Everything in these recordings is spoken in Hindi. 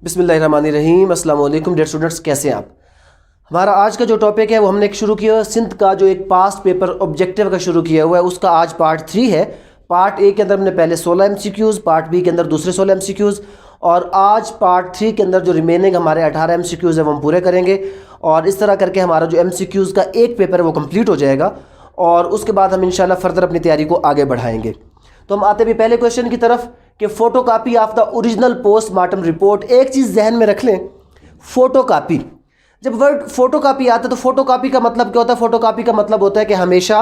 बिस्मिल्लाहिर्रहमानिर्रहीम। अस्सलाम वालेकुम डियर स्टूडेंट्स, कैसे हैं आप। हमारा आज का जो टॉपिक है वो हमने एक शुरू किया है सिंध का जो एक पास्ट पेपर ऑब्जेक्टिव का शुरू किया हुआ है, उसका आज पार्ट 3 है। पार्ट ए के अंदर हमने पहले 16 MCQs, पार्ट बी के अंदर दूसरे 16 MCQs और आज पार्ट 3 के अंदर जो रिमेनिंग हमारे 18 MCQs है वो हम पूरे करेंगे। और इस तरह करके हमारा जो MCQs का एक पेपर है वो कंप्लीट हो जाएगा और उसके बाद हम इंशाल्लाह फर्दर अपनी तैयारी को आगे बढ़ाएंगे। तो हम आते भी पहले क्वेश्चन की तरफ कि photocopy of the original postmortem report. एक चीज़ जहन में रख लें, फोटोकॉपी, जब वर्ड फोटोकॉपी आता है तो फोटोकॉपी का मतलब क्या होता है। फोटोकॉपी का मतलब होता है कि हमेशा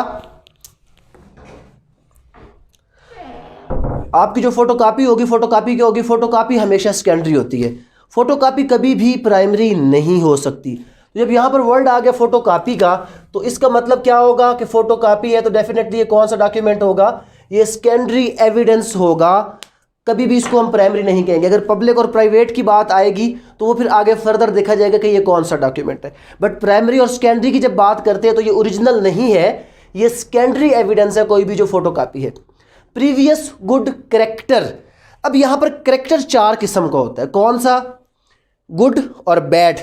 आपकी जो फोटोकॉपी होगी, फोटोकॉपी क्या होगी, फोटोकॉपी हमेशा सेकेंडरी होती है। फोटोकॉपी कभी भी प्राइमरी नहीं हो सकती। तो जब यहाँ पर वर्ड आ गया फोटोकॉपी का तो इसका मतलब क्या होगा कि फोटोकॉपी है तो डेफिनेटली ये कौन सा डॉक्यूमेंट होगा, ये सेकेंडरी एविडेंस होगा। कभी भी इसको हम प्राइमरी नहीं कहेंगे। अगर पब्लिक और प्राइवेट की बात आएगी तो वो फिर आगे फर्दर देखा जाएगा कि ये कौन सा डॉक्यूमेंट है। बट प्राइमरी और सेकेंडरी की जब बात करते हैं तो ये ओरिजिनल नहीं है, ये सेकेंडरी एविडेंस है कोई भी जो फोटोकॉपी है। प्रीवियस गुड करेक्टर, अब यहाँ पर करेक्टर 4 किस्म का होता है। कौन सा? गुड और bad.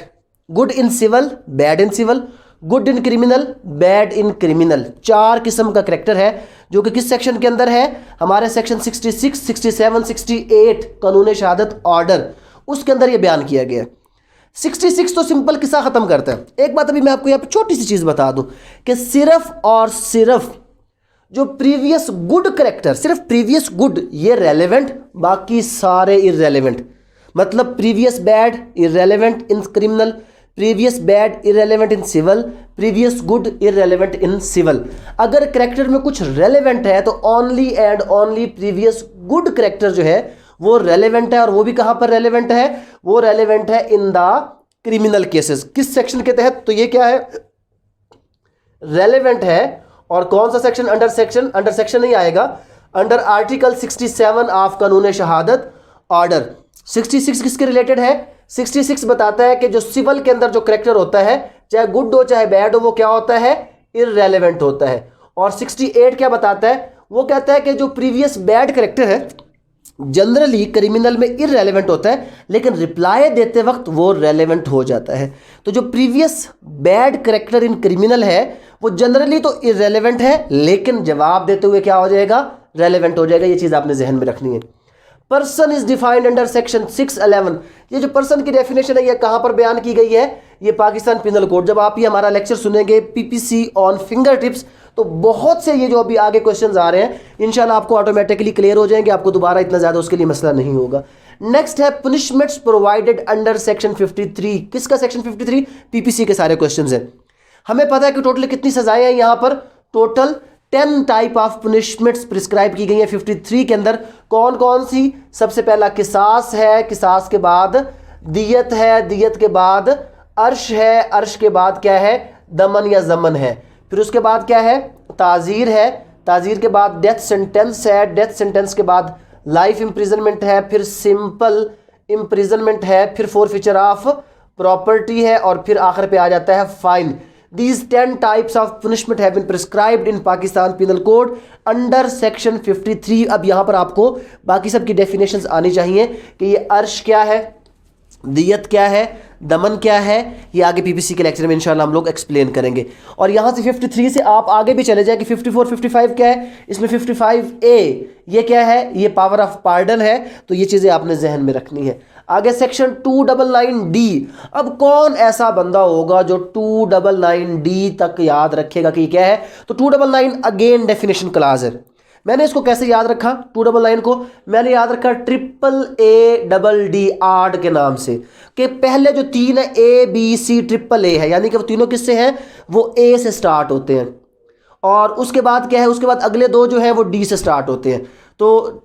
Good in civil, bad in civil, good in criminal, bad in criminal. 4 किस्म का करेक्टर है जो कि किस सेक्शन के अंदर है, हमारे सेक्शन 66, 67, 68 कानून शहादत ऑर्डर, उसके अंदर ये बयान किया गया है। 66 तो सिंपल किस्सा ख़त्म करता है। एक बात अभी मैं आपको यहाँ पे छोटी सी चीज़ बता दूं कि सिर्फ और सिर्फ जो प्रीवियस गुड करेक्टर, सिर्फ प्रीवियस गुड ये रेलेवेंट, बाकी सारे इररेलेवेंट। मतलब previous bad irrelevant in criminal, previous bad irrelevant in civil, previous good irrelevant in civil. अगर करेक्टर में कुछ रेलेवेंट है तो only and only previous good character जो है वो रेलेवेंट है। और वो भी कहां पर रेलेवेंट है, वो रेलेवेंट है इन द क्रिमिनल केसेस। किस सेक्शन के तहत? तो ये क्या है, रेलेवेंट है। और कौन सा सेक्शन? अंडर सेक्शन नहीं आएगा, अंडर आर्टिकल 67 ऑफ कानून शहादत ऑर्डर। 66 किसके रिलेटेड है? 66 बताता है कि जो सिविल के अंदर जो करेक्टर होता है, चाहे गुड हो चाहे बैड हो, वो क्या होता है, इररेलेवेंट होता है। और 68 क्या बताता है? वो कहता है कि जो प्रीवियस बैड करेक्टर है जनरली क्रिमिनल में इररेलेवेंट होता है, लेकिन रिप्लाई देते वक्त वो रेलेवेंट हो जाता है। तो जो previous bad character in criminal है वो जनरली तो इररेलेवेंट है, लेकिन जवाब देते हुए क्या हो जाएगा, रेलेवेंट हो जाएगा। ये चीज़ आपने जहन में रखनी है। Person is defined under section 611। ये जो पर्सन की डेफिनेशन है ये कहां पर बयान की गई है, ये पाकिस्तान पिनल कोड। जब आप ये हमारा लेक्चर सुनेंगे PPC ऑन फिंगर टिप्स तो बहुत से ये जो अभी आगे क्वेश्चंस आ रहे हैं इंशाल्लाह आपको ऑटोमेटिकली क्लियर हो जाएंगे, आपको दोबारा इतना ज़्यादा उसके लिए मसला नहीं होगा। नेक्स्ट है पनिशमेंट्स प्रोवाइडेड अंडर सेक्शन 53। किसका सेक्शन 53? PPC के सारे क्वेश्चन हैं। हमें पता है कि टोटल कितनी सजाएं हैं यहाँ पर, total 10 type of punishments prescribe की गई है 53 के अंदर। कौन कौन सी? सबसे पहला किसास है, किसास के बाद दियत है, दियत के बाद अर्श है, अर्श के बाद क्या है, दमन या जमन है। फिर उसके बाद क्या है, ताजीर है, ताजीर के बाद डेथ सेंटेंस है, डेथ सेंटेंस के बाद लाइफ इम्प्रिजनमेंट है, फिर सिंपल इम्प्रिजनमेंट है, फिर फोरफीचर ऑफ प्रॉपर्टी है और फिर आखिर पे आ जाता है fine. These 10 types of punishment have been prescribed in Pakistan Penal Code under section 53। अब यहाँ पर आपको बाकी सब की डेफिनेशंस आनी चाहिए कि ये अर्श क्या है, दियत क्या है, दमन क्या है, ये आगे PPC के लेक्चर में इंशाल्लाह हम लोग एक्सप्लेन करेंगे। और यहाँ से 53 से आप आगे भी चले जाए कि 54, 55 क्या है, इसमें 55A ये क्या है, ये पावर ऑफ पार्डन है। तो ये चीज़ें आपने जहन में रखनी है। आगे सेक्शन 299D। अब कौन ऐसा बंदा होगा जो 299D तक याद रखेगा कि क्या है, तो 299 अगेन डेफिनेशन क्लास है। मैंने इसको कैसे याद रखा, 299 को मैंने याद रखा AADD आर्ड के नाम से, कि पहले जो 3 है ABC AAA है, यानी कि वो तीनों किससे हैं, वो A से स्टार्ट होते हैं। और उसके बाद क्या है, उसके बाद अगले 2 जो है वो D से स्टार्ट होते हैं। तो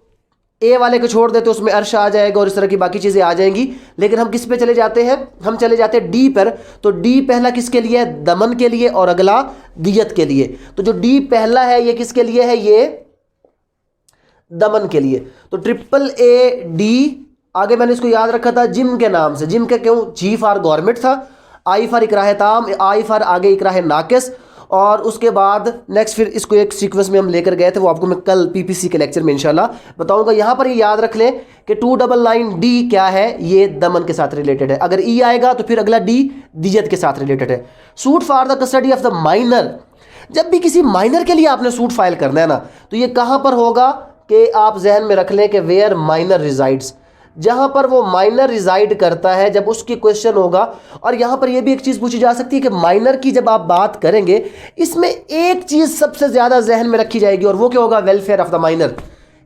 A वाले को छोड़ देते उसमें अर्श आ जाएगा और इस तरह की बाकी चीज़ें आ जाएंगी। लेकिन हम किस पे चले जाते हैं, हम चले जाते हैं D पर। तो D पहला किसके लिए है, दमन के लिए, और अगला दियत के लिए। तो जो D पहला है ये किसके लिए है, ये दमन के लिए। तो AAD आगे मैंने इसको याद रखा था जिम के नाम से। जिम के क्यों, G फॉर गवर्नमेंट था, I फॉर इकराह ताम, I फॉर आगे इकराह नाकिस, और उसके बाद नेक्स्ट फिर इसको एक सीक्वेंस में हम लेकर गए थे, वो आपको मैं कल पीपीसी के लेक्चर में इंशाल्लाह बताऊंगा। यहाँ पर ये याद रख लें कि 299D क्या है, ये दमन के साथ रिलेटेड है। अगर ई आएगा तो फिर अगला डी दियत के साथ रिलेटेड है। Suit for the custody of the minor, जब भी किसी माइनर के लिए आपने सूट फाइल करना है ना, तो ये कहाँ पर होगा कि आप जहन में रख लें कि वेयर माइनर रिजाइड्स, जहां पर वो माइनर रिजाइड करता है, जब उसकी क्वेश्चन होगा। और यहां पर ये भी एक चीज़ पूछी जा सकती है कि माइनर की जब आप बात करेंगे, इसमें एक चीज़ सबसे ज़्यादा जहन में रखी जाएगी और वो क्या होगा, वेलफेयर ऑफ द माइनर।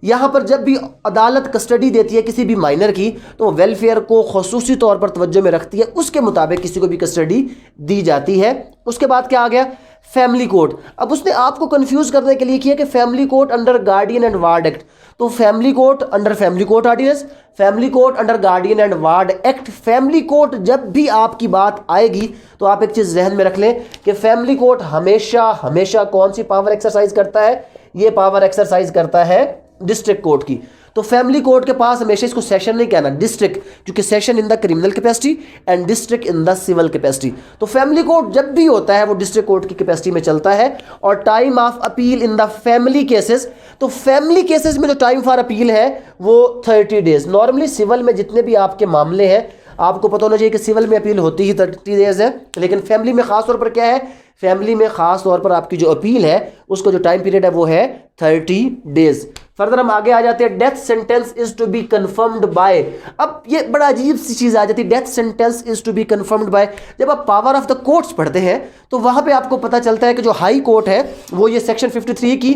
यहाँ पर जब भी अदालत कस्टडी देती है किसी भी माइनर की, तो वेलफेयर को खसूसी तौर पर तवज्जो में रखती है, उसके मुताबिक किसी को भी कस्टडी दी जाती है। उसके बाद क्या आ गया, फैमिली कोर्ट। अब उसने आपको कंफ्यूज करने के लिए किया कि family court under guardian and ward act, तो family court under family court ordinance, family court under guardian and ward act. Family court जब भी आपकी बात आएगी तो आप एक चीज़ जहन में रख लें कि फैमिली कोर्ट हमेशा हमेशा कौन सी पावर एक्सरसाइज करता है, ये पावर एक्सरसाइज करता है डिस्ट्रिक्ट कोर्ट की। तो फैमिली कोर्ट के पास हमेशा इसको सेशन नहीं कहना, डिस्ट्रिक्ट, क्योंकि session in the criminal capacity and district in the civil capacity. तो फैमिली कोर्ट जब भी होता है वो डिस्ट्रिक्ट कोर्ट की कैपेसिटी में चलता है। और time of appeal in the family cases, तो फैमिली केसेस में जो टाइम फॉर अपील है वो 30 डेज। नॉर्मली सिविल में जितने भी आपके मामले हैं, आपको पता होना चाहिए कि सिविल में अपील होती ही 30 डेज है, लेकिन फैमिली में खास तौर पर क्या है, फैमिली में खास तौर पर आपकी जो अपील है उसका जो टाइम पीरियड है वो है 30 डेज। फर्दर हम आगे आ जाते हैं, death sentence is to be confirmed by. अब ये बड़ा अजीब सी चीज आ जाती है, death sentence is to be confirmed by. जब आप पावर ऑफ द कोर्ट्स पढ़ते हैं तो वहां पे आपको पता चलता है कि जो हाई कोर्ट है वो ये सेक्शन 53 की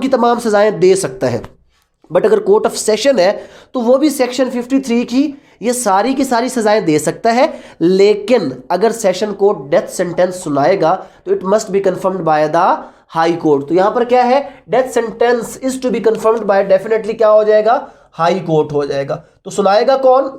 तमाम सजाएं दे सकता है। बट अगर कोर्ट ऑफ सेशन है तो वो भी सेक्शन 53 की ये सारी की सारी सजाएं दे सकता है, लेकिन अगर सेशन कोर्ट डेथ सेंटेंस सुनाएगा तो it must be confirmed by the high court. तो यहां पर क्या है, death sentence is to be confirmed by, definitely क्या हो जाएगा, हाई कोर्ट हो जाएगा। तो सुनाएगा कौन,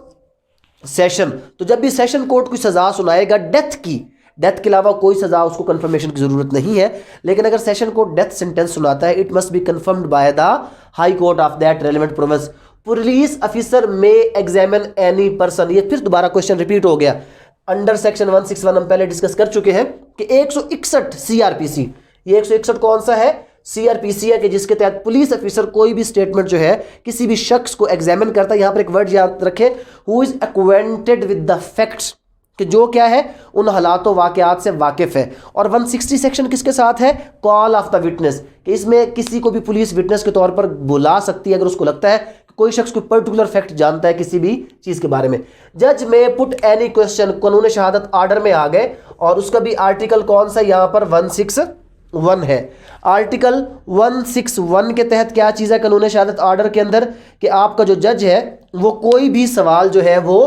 सेशन। तो जब भी सेशन कोर्ट कोई सजा सुनाएगा डेथ की, डेथ के अलावा कोई सजा उसको कंफर्मेशन की जरूरत नहीं है, लेकिन अगर सेशन कोर्ट डेथ सेंटेंस सुनाता है it must be confirmed by the high court of that relevant province. Police officer में एग्जामिन एनी पर्सन, ये फिर दोबारा क्वेश्चन रिपीट हो गया। अंडर सेक्शन 161 हम पहले डिस्कस कर चुके हैं कि 161 सीआरपीसी, ये 161 कौन सा है, सीआरपीसी है, कि जिसके तहत पुलिस ऑफिसर कोई भी स्टेटमेंट जो है किसी भी शख्स को एग्जामिन करता है। यहां पर एक वर्ड याद रखें, who is acquainted with the facts, कि जो क्या है उन हालातों वाकयात से वाकिफ है। और 160 सेक्शन किसके साथ है, कॉल ऑफ द विटनेस, कि इसमें किसी को भी पुलिस विटनेस के तौर पर बुला सकती है अगर उसको लगता है कि कोई शख्स कोई पर्टिकुलर फैक्ट जानता है किसी भी चीज के बारे में। जज में पुट एनी क्वेश्चन, कानून शहादत आर्डर में आ गए, और उसका भी आर्टिकल कौन सा यहां पर 161 है। आर्टिकल 161 के तहत क्या चीज़ है कानून शहादत आर्डर के अंदर, कि आपका जो जज है वो कोई भी सवाल जो है वो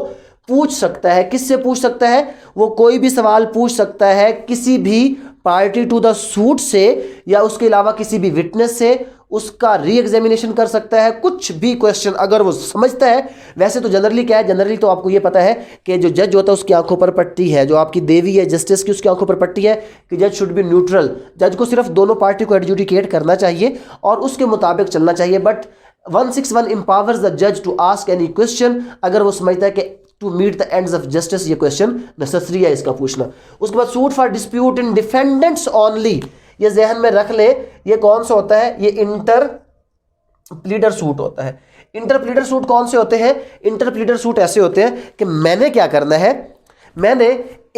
पूछ सकता है। किससे पूछ सकता है, वो कोई भी सवाल पूछ सकता है किसी भी पार्टी टू द सूट से, या उसके अलावा किसी भी विटनेस से उसका री एग्जामिनेशन कर सकता है। कुछ भी क्वेश्चन अगर वो समझता है, वैसे तो जनरली क्या है, जनरली तो आपको ये पता है कि जो जज होता है उसकी आंखों पर पट्टी है, जो आपकी देवी है जस्टिस की उसकी आंखों पर पट्टी है कि जज शुड बी न्यूट्रल, जज को सिर्फ दोनों पार्टी को एडजुडिकेट करना चाहिए और उसके मुताबिक चलना चाहिए। But 161 empowers the judge to ask any question, अगर वो समझता है कि to meet the ends of justice ये क्वेश्चन नेसेसरी है इसका पूछना। उसके बाद suit for dispute in defendants only, ये जहन में रख ले, ये कौन सा होता है, ये इंटर प्लीडर सूट होता है। इंटर प्लीडर सूट कौन से होते हैं, इंटर प्लीडर सूट ऐसे होते हैं कि मैंने क्या करना है, मैंने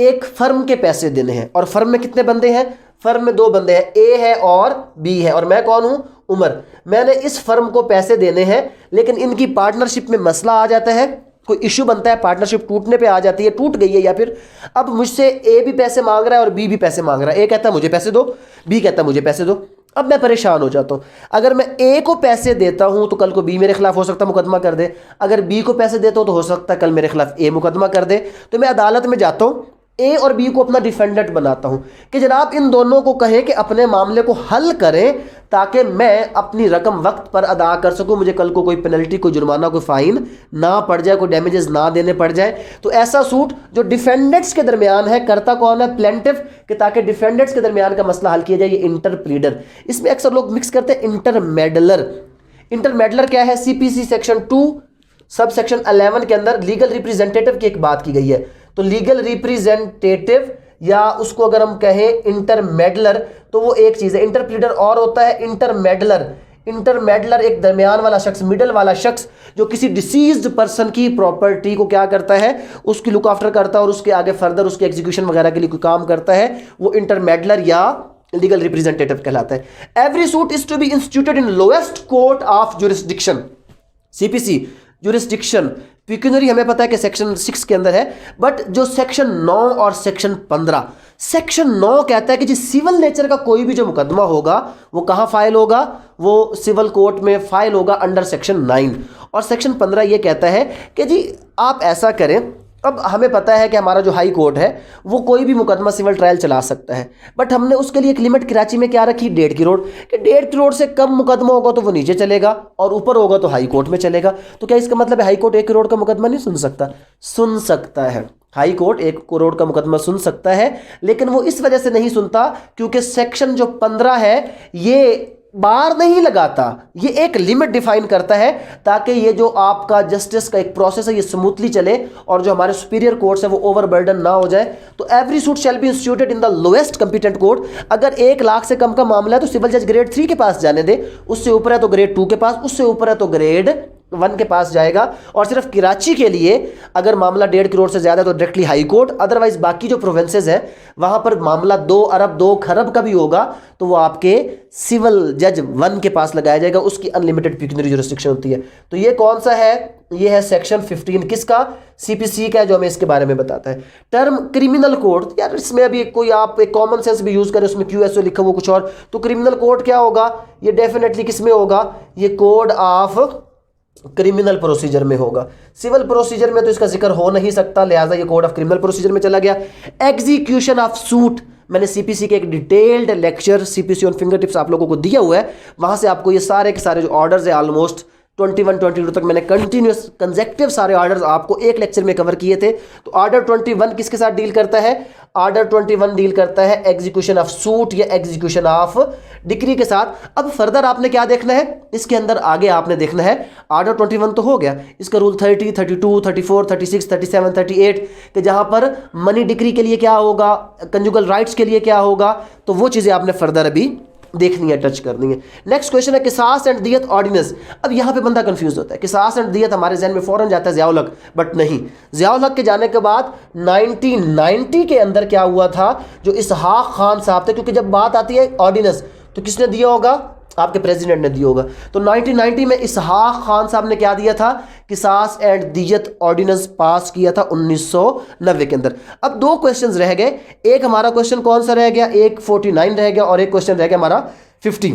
एक फर्म के पैसे देने हैं, और फर्म में कितने बंदे हैं, फर्म में 2 बंदे हैं, ए है और बी है, और मैं कौन हूं, उमर। मैंने इस फर्म को पैसे देने हैं, लेकिन इनकी पार्टनरशिप में मसला आ जाता है, कोई इश्यू बनता है, पार्टनरशिप टूटने पे आ जाती है, टूट गई है, या फिर अब मुझसे ए भी पैसे मांग रहा है और बी भी पैसे मांग रहा है। ए कहता है मुझे पैसे दो, बी कहता है मुझे पैसे दो। अब मैं परेशान हो जाता हूं, अगर मैं ए को पैसे देता हूं तो कल को बी मेरे खिलाफ हो सकता है मुकदमा कर दे, अगर बी को पैसे देता हूं तो हो सकता है कल मेरे खिलाफ ए मुकदमा कर दे। तो मैं अदालत में जाता हूं, ए और बी को अपना डिफेंडेंट बनाता हूं कि जनाब इन दोनों को कहें कि अपने मामले को हल करें ताकि मैं अपनी रकम वक्त पर अदा कर सकूं, मुझे कल को कोई पेनल्टी, कोई जुर्माना, कोई फाइन ना पड़ जाए, कोई डैमेजेस ना देने पड़ जाए। तो ऐसा सूट जो डिफेंडेंट्स के दरमियान है, करता कौन है, प्लेंटिफ, कि ताकि डिफेंडेंट्स के दरमियान का मसला हल किया जाए, ये इंटर प्लीडर। इसमें अक्सर लोग मिक्स करते हैं इंटरमेडलर। इंटरमेडलर क्या है, सीपीसी सेक्शन 2 सब सेक्शन 11 के अंदर लीगल रिप्रेजेंटेटिव की एक बात की गई है। तो लीगल रिप्रेजेंटेटिव या उसको अगर हम कहें इंटरमेडलर तो वो एक चीज़ है, इंटरप्रीटर और होता है इंटरमेडलर। इंटरमेडलर एक दरमियान वाला शख्स, मिडल वाला शख्स जो किसी डिसीज्ड पर्सन की प्रॉपर्टी को क्या करता है, उसकी लुक आफ्टर करता है और उसके आगे फर्दर उसके एग्जीक्यूशन वगैरह के लिए कोई काम करता है, वो इंटरमेडलर या लीगल रिप्रेजेंटेटिव कहलाता है। Every suit is to be instituted in lowest court of jurisdiction, CPC jurisdiction. Pecuniary हमें पता है कि सेक्शन 6 के अंदर है, बट जो सेक्शन 9 और सेक्शन 15, सेक्शन 9 कहता है कि जी सिविल नेचर का कोई भी जो मुकदमा होगा वो कहाँ फाइल होगा, वो सिविल कोर्ट में फाइल होगा अंडर सेक्शन 9। और सेक्शन 15 ये कहता है कि जी आप ऐसा करें, अब हमें पता है कि हमारा जो हाई कोर्ट है वो कोई भी मुकदमा सिविल ट्रायल चला सकता है, बट हमने उसके लिए एक लिमिट कराची में क्या रखी, 1.5 करोड़, कि 1.5 करोड़ से कम मुकदमा होगा तो वो नीचे चलेगा और ऊपर होगा तो हाई कोर्ट में चलेगा। तो क्या इसका मतलब है हाई कोर्ट 1 करोड़ का मुकदमा नहीं सुन सकता? सुन सकता है, हाई कोर्ट 1 करोड़ का मुकदमा सुन सकता है, लेकिन वो इस वजह से नहीं सुनता क्योंकि सेक्शन जो 15 है ये बार नहीं लगाता, ये एक लिमिट डिफाइन करता है ताकि ये जो आपका जस्टिस का एक प्रोसेस है ये स्मूथली चले और जो हमारे सुपीरियर कोर्ट्स है वो ओवरबर्डन ना हो जाए। तो every suit shall be instituted in the lowest competent court. अगर 1 लाख से कम का मामला है तो सिविल जज ग्रेड 3 के पास जाने दे, उससे ऊपर है तो ग्रेड 2 के पास, उससे ऊपर है तो ग्रेड 1 के पास जाएगा। और सिर्फ कराची के लिए अगर मामला 1.5 करोड़ से ज्यादा तो डायरेक्टली हाई कोर्ट, अदरवाइज बाकी जो प्रोविंसेस है वहां पर मामला 2 अरब 2 खरब का भी होगा तो वो आपके सिविल जज 1 के पास लगाया जाएगा, उसकी अनलिमिटेड पिक्यूनरी जुरिस्डिक्शन होती है। तो ये कौन सा है, ये है सेक्शन 15 किसका, सीपीसी का, जो हमें इसके बारे में बताता है। टर्म क्रिमिनल कोर्ट, यार इसमें अभी कोई आप एक कॉमन सेंस भी यूज करें, उसमें क्यूएसओ लिखा हुआ कुछ और, तो क्रिमिनल कोर्ट क्या होगा, ये डेफिनेटली किसमें होगा, ये कोड ऑफ क्रिमिनल प्रोसीजर में होगा। सिविल प्रोसीजर में तो इसका जिक्र हो नहीं सकता, लिहाजा ये कोड ऑफ क्रिमिनल प्रोसीजर में चला गया। एग्जीक्यूशन ऑफ सूट, मैंने सीपीसी के एक detailed lecture CPC on finger tips आप लोगों को दिया हुआ है, वहां से आपको ये सारे के सारे जो ऑर्डर्स है ऑलमोस्ट 21 22 तक मैंने कंटिन्यूस कंसेक्टिव सारे ऑर्डर्स आपको एक लेक्चर में कवर किए थे। तो ऑर्डर 21 किसके साथ डील करता है, ऑर्डर 21 डील करता है एग्जीक्यूशन ऑफ सूट या एग्जीक्यूशन ऑफ डिक्री के साथ। अब फर्दर आपने क्या देखना है इसके अंदर, आगे आपने देखना है ऑर्डर 21 तो हो गया, इसका रूल 30 32 34 36 37 38 कि जहां पर मनी डिक्री के लिए क्या होगा, कंजुगल राइट्स के लिए क्या होगा, तो वो चीजें आपने फर्दर अभी देखनी है, टच करनी है। नेक्स्ट क्वेश्चन है किसास एंड दियत ऑर्डिनेंस। अब यहां पे बंदा कंफ्यूज होता है, किसास एंड दियत हमारे जहन में फौरन जाता है ज़ियाउल हक, बट नहीं, ज़ियाउल हक के जाने के बाद 1990 के अंदर क्या हुआ था, जो इसहाक खान साहब थे, क्योंकि जब बात आती है ऑर्डिनेंस तो किसने दिया होगा, आपके प्रेसिडेंट ने दिया होगा। तो 1990 में इसहाक खान साहब ने क्या दिया था, किसास एंड दियत ऑर्डिनेंस पास किया था 1990 के अंदर। अब 2 क्वेश्चंस रह गए, एक हमारा क्वेश्चन कौन सा रह गया, एक 49 रह गया और एक क्वेश्चन रह गया हमारा 50।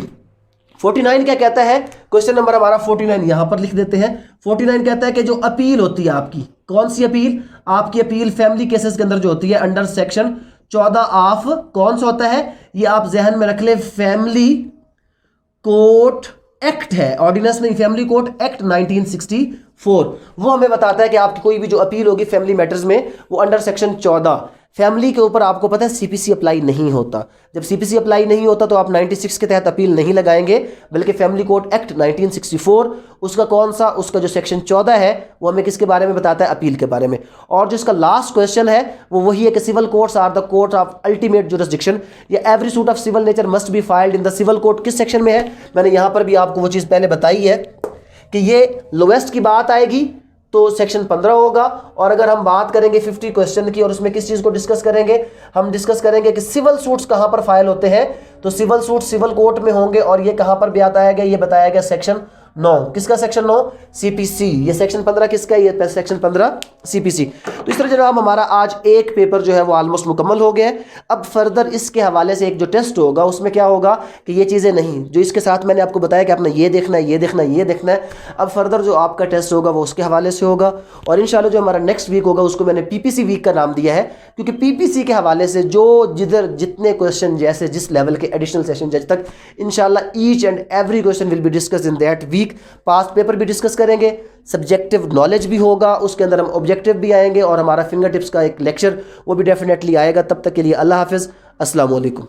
49 क्या कहता है, क्वेश्चन नंबर हमारा 49 यहां पर लिख देते हैं। 49 कहता है कि जो अपील होती है आपकी, कौन सी अपील, आपकी अपील फैमिली केसेस के अंदर जो होती है अंडर सेक्शन 14 ऑफ कौन सा होता है, ये आप जहन में रख ले, फैमिली कोर्ट एक्ट है, ऑर्डिनेंस नहीं, फैमिली कोर्ट एक्ट 1964। वो हमें बताता है कि आपकी कोई भी जो अपील होगी फैमिली मैटर्स में वो अंडर सेक्शन 14, फैमिली के ऊपर आपको पता है सीपीसी अप्लाई नहीं होता। जब सीपीसी अप्लाई नहीं होता तो आप 96 के तहत अपील नहीं लगाएंगे, बल्कि फैमिली कोर्ट एक्ट 1964 उसका कौन सा, उसका जो सेक्शन 14 है वो हमें किसके बारे में बताता है, अपील के बारे में। और जो इसका लास्ट क्वेश्चन है वो वही है कि civil courts are the court of ultimate jurisdiction, या every suit of civil nature must be filed in the civil court किस सेक्शन में है। मैंने यहां पर भी आपको वो चीज़ पहले बताई है कि ये लोएस्ट की बात आएगी तो सेक्शन 15 होगा। और अगर हम बात करेंगे 50 क्वेश्चन की और उसमें किस चीज़ को डिस्कस करेंगे, हम डिस्कस करेंगे कि सिविल सूट्स कहां पर फाइल होते हैं, तो सिविल सूट सिविल कोर्ट में होंगे और ये कहां पर भी आता है, ये बताया गया सेक्शन 9, किसका सेक्शन 9, सीपीसी। ये सेक्शन 15 किसका है, ये सेक्शन 15 सीपीसी। तो इस तरह जनाब हमारा आज एक पेपर जो है वो ऑलमोस्ट मुकम्मल हो गया है। अब फर्दर इसके हवाले से एक जो टेस्ट होगा उसमें क्या होगा कि ये चीज़ें नहीं, जो इसके साथ मैंने आपको बताया कि आपने ये देखना है, ये देखना है, ये देखना है, अब फर्दर जो आपका टेस्ट होगा वो उसके हवाले से होगा। और इंशाल्लाह जो हमारा नेक्स्ट वीक होगा उसको मैंने पीपीसी वीक का नाम दिया है, क्योंकि पीपीसी के हवाले से जो जिधर जितने क्वेश्चन जैसे जिस लेवल के एडिशनल सेशन जज तक इंशाल्लाह each and every question will be discuss in that week. Past paper भी डिस्कस करेंगे, सब्जेक्टिव नॉलेज भी होगा, उसके अंदर हम ऑब्जेक्टिव भी आएंगे और हमारा फिंगर टिप्स का एक लेक्चर वो भी डेफिनेटली आएगा। तब तक के लिए अल्लाह हाफिज़, अस्सलाम वालेकुम।